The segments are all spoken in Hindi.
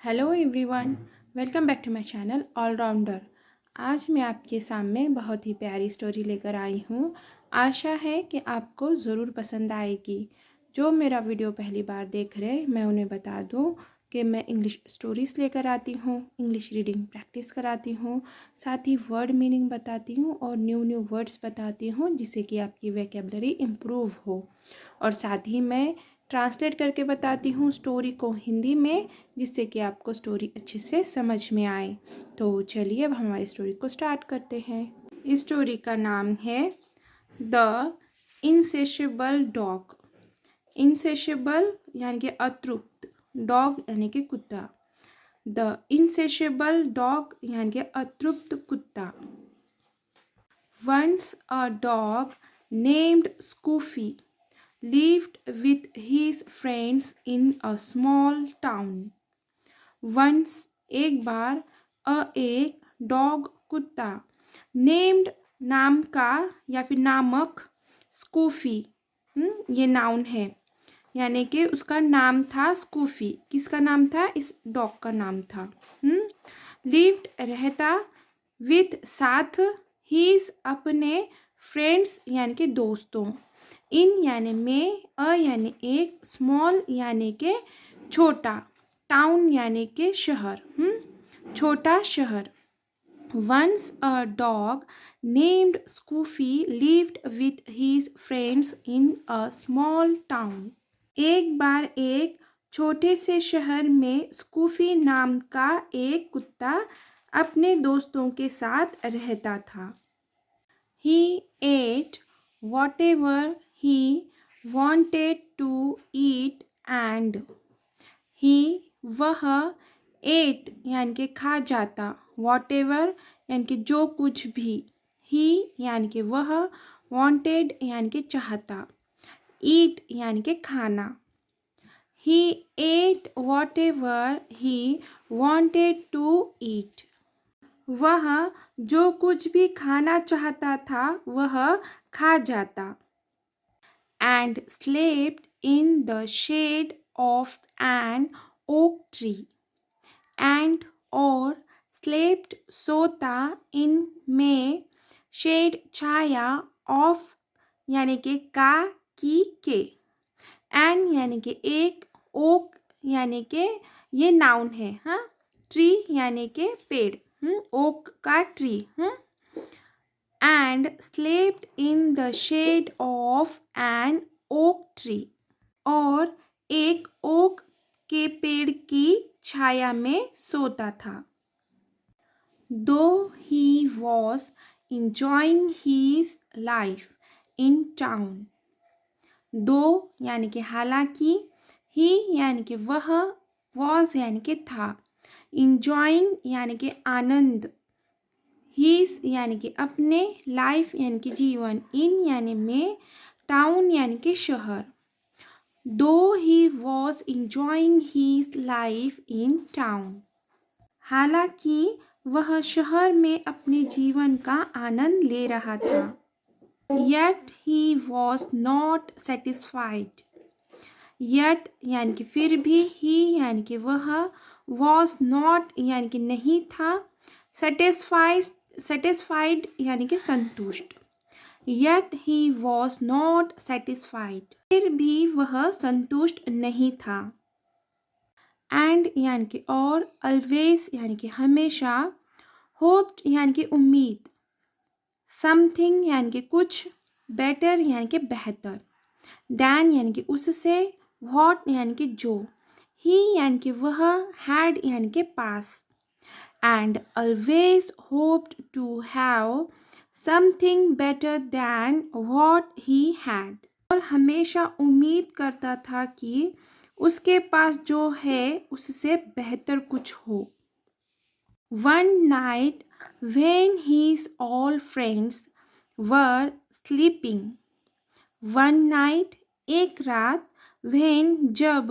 Hello everyone, welcome back to my channel allrounder. आज मैं आपके सामने बहुत ही प्यारी स्टोरी लेकर आई हूँ। आशा है कि आपको ज़रूर पसंद आएगी। जो मेरा वीडियो पहली बार देख रहे हैं, मैं उन्हें बता दूँ कि मैं इंग्लिश स्टोरीज़ लेकर आती हूँ, इंग्लिश रीडिंग प्रैक्टिस कराती हूँ, साथ ही वर्ड मीनिंग बताती हूँ और न्यू वर्ड्स बताती हूँ जिससे कि आपकी वोकैबुलरी इम्प्रूव हो। और साथ ही मैं ट्रांसलेट करके बताती हूँ स्टोरी को हिंदी में, जिससे कि आपको स्टोरी अच्छे से समझ में आए। तो चलिए अब हमारी स्टोरी को स्टार्ट करते हैं। इस स्टोरी का नाम है द इनसेशिएबल डॉग। इनसेशिएबल यानी कि अतृप्त, डॉग यानी कि कुत्ता। द इनसेशिएबल डॉग यानी कि अतृप्त कुत्ता। Once a dog named Scoofy lived with his friends in a small town. Once एक बार एक डॉग कुत्ता नेम्ड नाम का या फिर नामक स्कूफी, ये नाउन है, यानी कि उसका नाम था स्कूफी। किसका नाम था? इस डॉग का नाम था। लिव्ड रहता, विथ साथ, हीज अपने, फ्रेंड्स यानी कि दोस्तों, इन यानी में, अ यानी एक, स्मॉल यानी के छोटा, टाउन यानी के शहर, छोटा शहर। Once a dog named Scoofy lived with his friends in a small town. एक बार एक छोटे से शहर में स्कूफी नाम का एक कुत्ता अपने दोस्तों के साथ रहता था। He ate whatever he wanted to eat and he वह, ate यानी कि खा जाता, whatever यानी कि जो कुछ भी, he यानी कि वह, wanted यानी कि चाहता, eat यानी कि खाना। He ate whatever he wanted to eat. वह जो कुछ भी खाना चाहता था वह खा जाता। And slept in the shade of an oak tree. And और slept सोता, in में, shade छाया, of यानी कि का, की, के, and यानी कि एक, oak यानी कि ये नाउन है, ट्री यानी कि पेड़, ओक का tree, and slept in the shade of an oak tree. और एक ओक के पेड़ की छाया में सोता था। Though he was enjoying his life in town. Though यानी कि हालांकि, he यानी कि वह, was यानी कि था, enjoying यानी कि आनंद, his यानी कि अपने, life यानी कि जीवन, in यानी में, town यानी कि शहर। Though he was enjoying his life in town. हालांकि वह शहर में अपने जीवन का आनंद ले रहा था। Yet he was not satisfied. Yet यानी कि फिर भी, he यानी कि वह, was not यानी कि नहीं था, satisfied यानी कि संतुष्ट। Yet he was not satisfied. फिर भी वह संतुष्ट नहीं था। And यानी कि और, always यानी कि हमेशा, hoped यानी कि उम्मीद, something यानी कि कुछ, better यानी कि बेहतर, than यानी कि उससे, what यानी कि जो, he यानी कि वह, had यानी कि पास, and always hoped to have something better than what he had. और हमेशा उम्मीद करता था कि उसके पास जो है उससे बेहतर कुछ हो। One night when his all friends were sleeping. One night एक रात, when जब,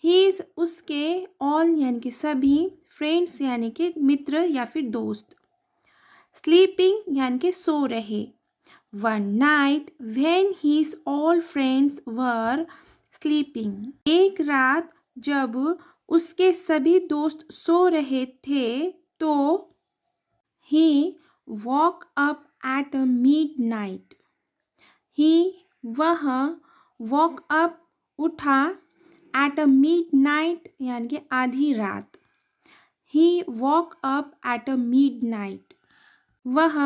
his उसके, all यानी कि सभी, friends यानी कि मित्र या फिर दोस्त, sleeping यानी कि सो रहे। One night when his all friends were sleeping. एक रात जब उसके सभी दोस्त सो रहे थे तो he woke up at midnight. वह woke up उठा at midnight यानी कि आधी रात. He woke up at midnight. वह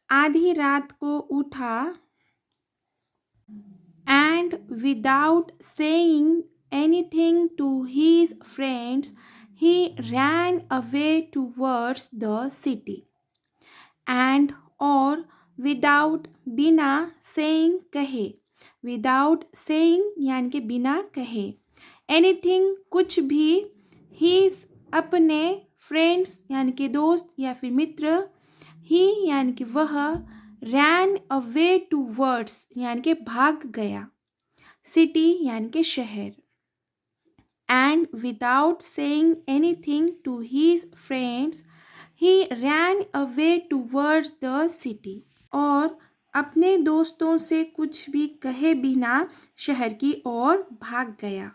आधी रात को उठा and without saying anything to his friends, he ran away towards the city. And और without बिना saying कहे, without saying यानी कि बिना कहे, anything कुछ भी, his अपने, friends यानी कि दोस्त या फिर मित्र, he यानी कि वह, ran away towards यानी कि भाग गया, city यानी कि शहर. And without saying anything to his friends, he ran away towards the city. और अपने दोस्तों से कुछ भी कहे बिना शहर की ओर भाग गया.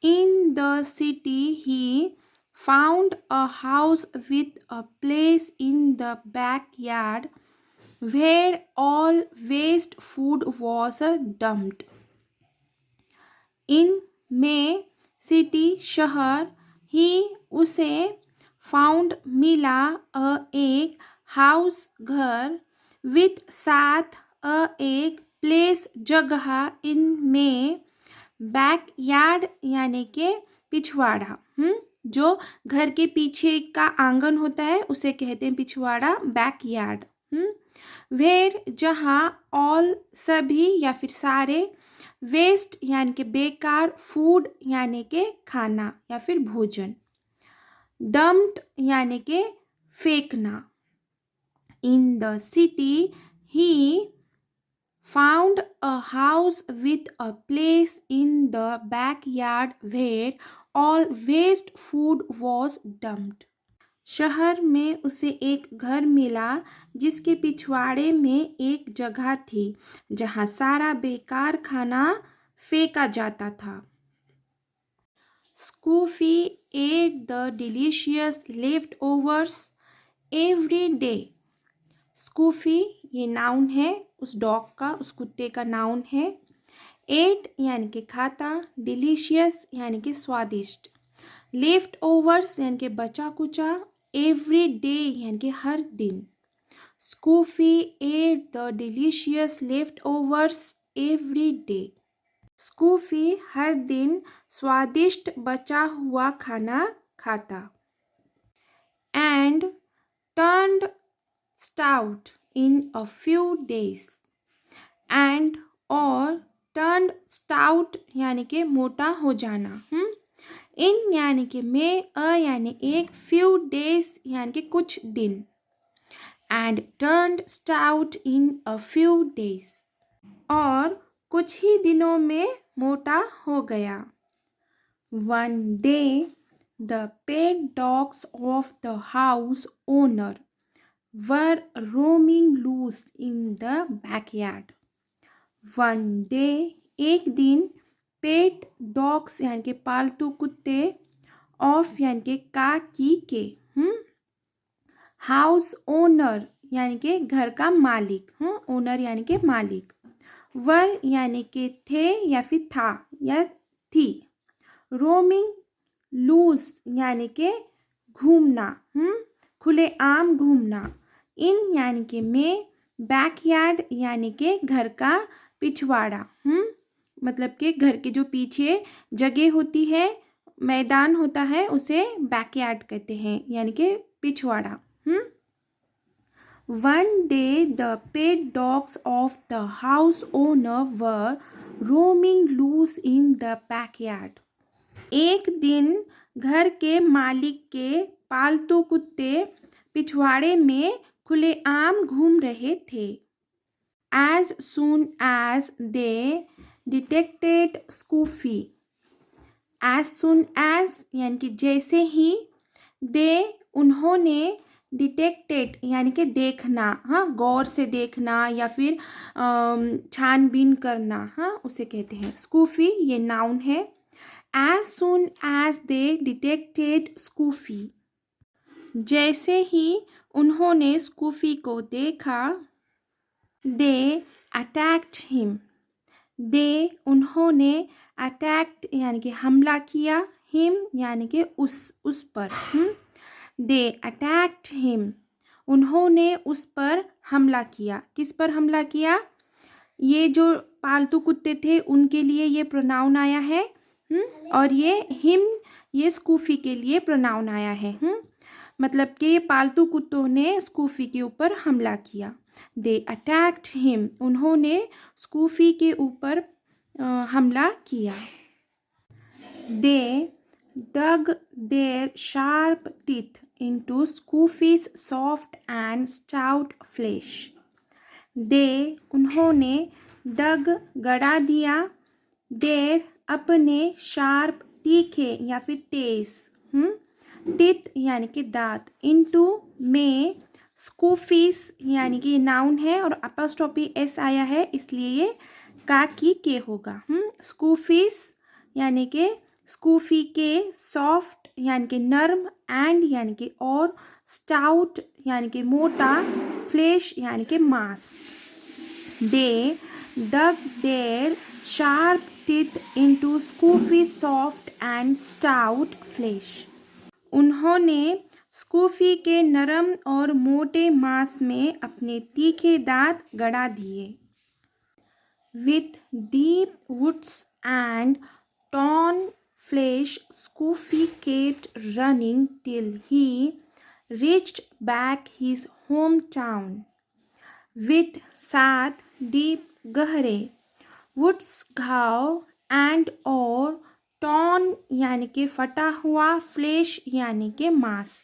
In the city, he found a house with a place in the backyard where all waste food was dumped. इन में सिटी शहर, ही उसे, फाउंड मिला, एक, हाउस घर, विथ साथ, एक, प्लेस जगह, इन में, बैकयार्ड यानी के पिछवाड़ा, जो घर के पीछे का आंगन होता है उसे कहते हैं पिछवाड़ा, बैकयार्ड. वेर जहाँ, ऑल सभी या फिर सारे, वेस्ट यानी कि बेकार, फूड यानी कि खाना या फिर भोजन, डम्प्ड यानी कि फेंकना. In the city he found a house with a place in the backyard where all waste food was dumped. शहर में उसे एक घर मिला जिसके पिछवाड़े में एक जगह थी जहाँ सारा बेकार खाना फेंका जाता था. Scoofy ate the delicious leftovers every day. Scoofy ये नाउन है, उस डॉग का, उस कुत्ते का नाउन है. एट यानी कि खाता, डिलीशियस यानी कि स्वादिष्ट, लेफ्ट ओवर्स यानी कि बचा कुचा, एवरी डे यानी कि हर दिन. Scoofy ate the delicious leftovers every day. Scoofy हर दिन स्वादिष्ट बचा हुआ खाना खाता. And turned stout in a few days. And और टर्न्ड स्टाउट यानी कि मोटा हो जाना. इन यानी कि में, अ यानी एक, फ्यू डेज यानी कि कुछ दिन. And turned stout in a few days और कुछ ही दिनों में मोटा हो गया. One day the pet dogs of the house owner were roaming loose in the backyard. One day एक दिन, पेट डॉग्स यानी कि पालतू कुत्ते, ऑफ यानी कि का, की, के, हाउस ओनर यानी कि घर का मालिक, ओनर यानी कि मालिक, वर यानी कि थे या फिर था या थी, रोमिंग लूज यानी कि घूमना, खुले आम घूमना, इन यानी कि में, बैकयार्ड यानी कि घर का पिछवाड़ा, मतलब कि घर के जो पीछे जगह होती है, मैदान होता है, उसे बैकयार्ड कहते हैं यानी कि पिछवाड़ा. One day the pet dogs of the house owner were roaming loose in the backyard. एक दिन घर के मालिक के पालतू कुत्ते पिछवाड़े में खुलेआम घूम रहे थे. As soon as they detected Scoofy. As soon as यानी कि जैसे ही, they उन्होंने, डिटेक्टेड यानी कि देखना, गौर से देखना या फिर छानबीन करना, उसे कहते हैं. स्कूफी ये नाउन है. as soon as they detected Scoofy. जैसे ही उन्होंने स्कूफी को देखा, they attacked him. उन्होंने अटैक्ट यानी कि हमला किया, हिम यानी कि उस पर. दे अटैक्ट हिम, उन्होंने उस पर हमला किया. किस पर हमला किया? ये जो पालतू कुत्ते थे उनके लिए ये प्रोनाउन आया है. और ये हिम, ये स्कूफी के लिए प्रोनाउन आया है. मतलब कि पालतू कुत्तों ने स्कूफी के ऊपर हमला किया. दे अटैक्ड हिम, उन्होंने स्कूफी के ऊपर हमला किया. दे dug their sharp teeth into Scoofy's soft and stout flesh. दे उन्होंने, dug गड़ा दिया, their अपने, sharp तीखे या फिर तेज, teeth यानी कि दांत, into में, Scoofy's यानी कि नाउन है और अपॉस्ट्रोफी एस आया है इसलिए ये का की के होगा. Scoofy's यानी कि स्कूफी के, सॉफ्ट यानी कि नर्म, एंड यानी कि और, स्टाउट यानी कि मोटा, फ्लेश यानी कि मांस. They dug their sharp teeth into Scoofy soft and stout flesh. उन्होंने स्कूफी के नरम और मोटे मांस में अपने तीखे दांत गड़ा दिए. With deep wounds and torn flesh, Scoofy kept running till he reached back his hometown. With साथ, deep गहरे, woods घाव, and और, torn यानी कि फटा हुआ, flesh यानी कि मांस.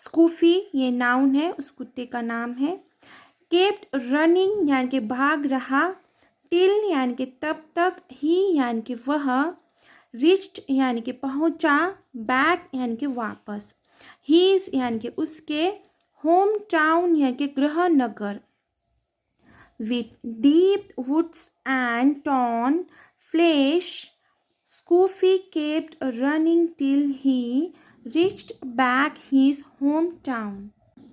Scoofy ये नाउन है, उस कुत्ते का नाम है. kept running यानी कि भाग रहा, till यानी कि तब तक, he यानी कि वह, reached यानी कि पहुंचा, back यानी कि वापस, his यानी कि उसके, होम टाउन यानी कि गृह नगर. with deep woods and torn flesh, Scoofy kept running till he reached back his hometown.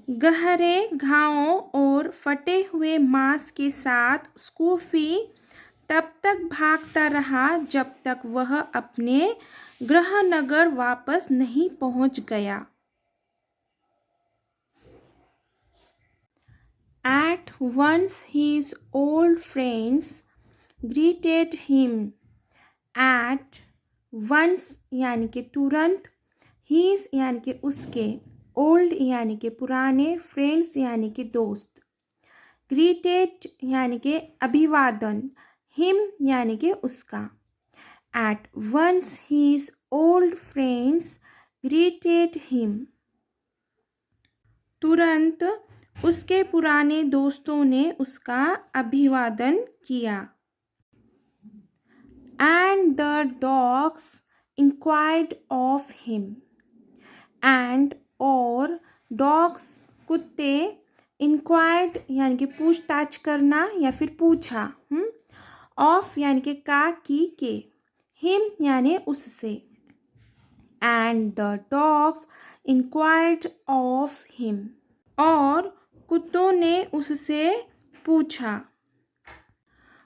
गहरे घावों और फटे हुए मांस के साथ स्कूफी तब तक भागता रहा जब तक वह अपने गृहनगर वापस नहीं पहुंच गया. At once his old friends greeted him. At once यानी कि तुरंत, his यानी कि उसके, old यानी कि पुराने, friends यानी कि दोस्त, greeted यानी कि अभिवादन, him यानी कि उसका. At once his old friends greeted him. तुरंत उसके पुराने दोस्तों ने उसका अभिवादन किया. And the dogs inquired of him. And और, dogs कुत्ते, inquired यानी कि पूछताछ करना या फिर पूछा, ऑफ यानी कि का की के, हिम यानी उससे. And the dogs inquired of him, और कुत्तों ने उससे पूछा.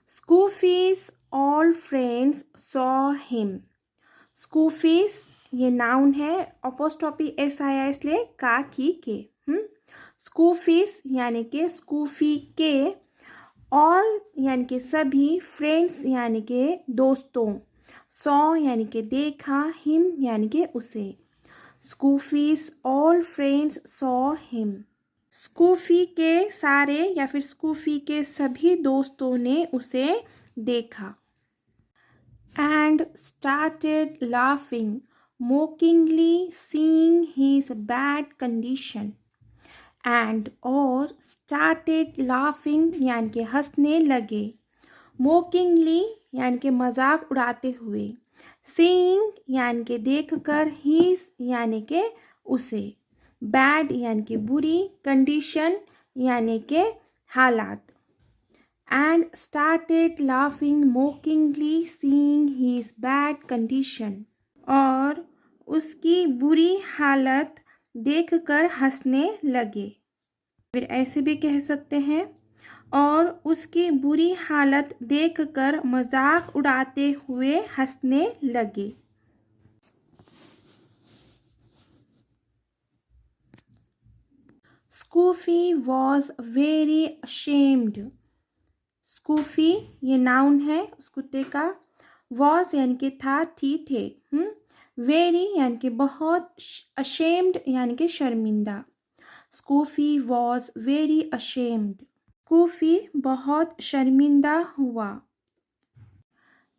स्कूफीज ऑल फ्रेंड्स सॉ हिम. स्कूफीज ये नाउन है, अपोस्ट्रोफी एस आया इसलिए का की के. स्कूफीज यानी कि स्कूफी के, ऑल यानी कि सभी, फ्रेंड्स यानी कि दोस्तों, सॉ यानी कि देखा, हिम यानी कि उसे. स्कूफीज ऑल फ्रेंड्स सॉ हिम. स्कूफी के सारे या फिर स्कूफी के सभी दोस्तों ने उसे देखा. And started laughing mockingly seeing his bad condition. And और, स्टार्टेड लाफिंग यानी कि हंसने लगे, मोकिंगली यानी कि मजाक उड़ाते हुए, सीइंग यानी कि देखकर, हीज यानी कि उसे, बैड यानी कि बुरी, कंडीशन यानी कि हालात. and started laughing mockingly seeing his bad condition. और उसकी बुरी हालत देखकर हंसने लगे। फिर ऐसे भी कह सकते हैं, और उसकी बुरी हालत देखकर मजाक उड़ाते हुए हंसने लगे। Scoofy was very ashamed. Scoofy ये नाउन है उस कुत्ते का। was यानी कि था, थी, थे। very यानी कि बहुत, ashamed यानी कि शर्मिंदा। Scoofy was very ashamed. Scoofy बहुत शर्मिंदा हुआ।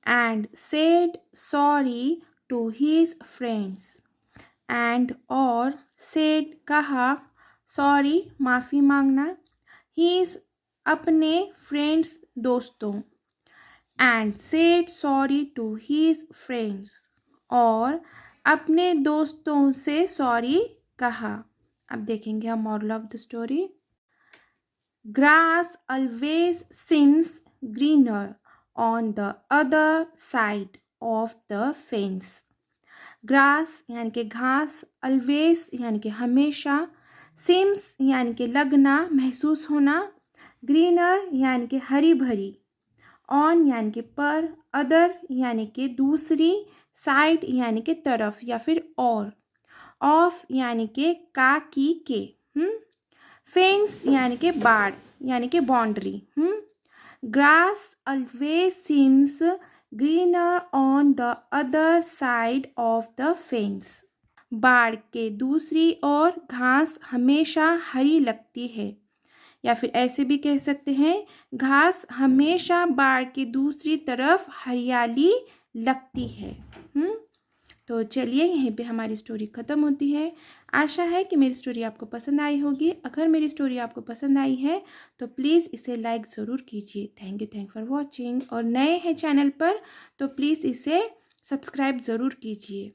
And said sorry to his friends. And और said कहा, sorry माफ़ी मांगना, his अपने friends दोस्तों। And said sorry to his friends और अपने दोस्तों से सॉरी कहा। अब देखेंगे हम moral of the story. Grass always seems greener on the other side of the fence. Grass यानी कि घास, always यानी कि हमेशा, seems यानी कि लगना, महसूस होना, greener यानी कि हरी भरी, on यानी कि पर, other यानी कि दूसरी, side यानी कि तरफ या फिर और, of यानी कि का, की, के, फेंस यानी कि बाड़ यानी कि boundary. Grass always seems greener on the other side of the fence. बाड़ के दूसरी ओर घास हमेशा हरी लगती है। या फिर ऐसे भी कह सकते हैं, घास हमेशा बाड़ की दूसरी तरफ हरियाली लगती है। तो चलिए यहीं पे हमारी स्टोरी ख़त्म होती है। आशा है कि मेरी स्टोरी आपको पसंद आई होगी। अगर मेरी स्टोरी आपको पसंद आई है तो प्लीज़ इसे लाइक ज़रूर कीजिए। Thank for watching. और नए हैं चैनल पर तो प्लीज़ इसे सब्सक्राइब ज़रूर कीजिए।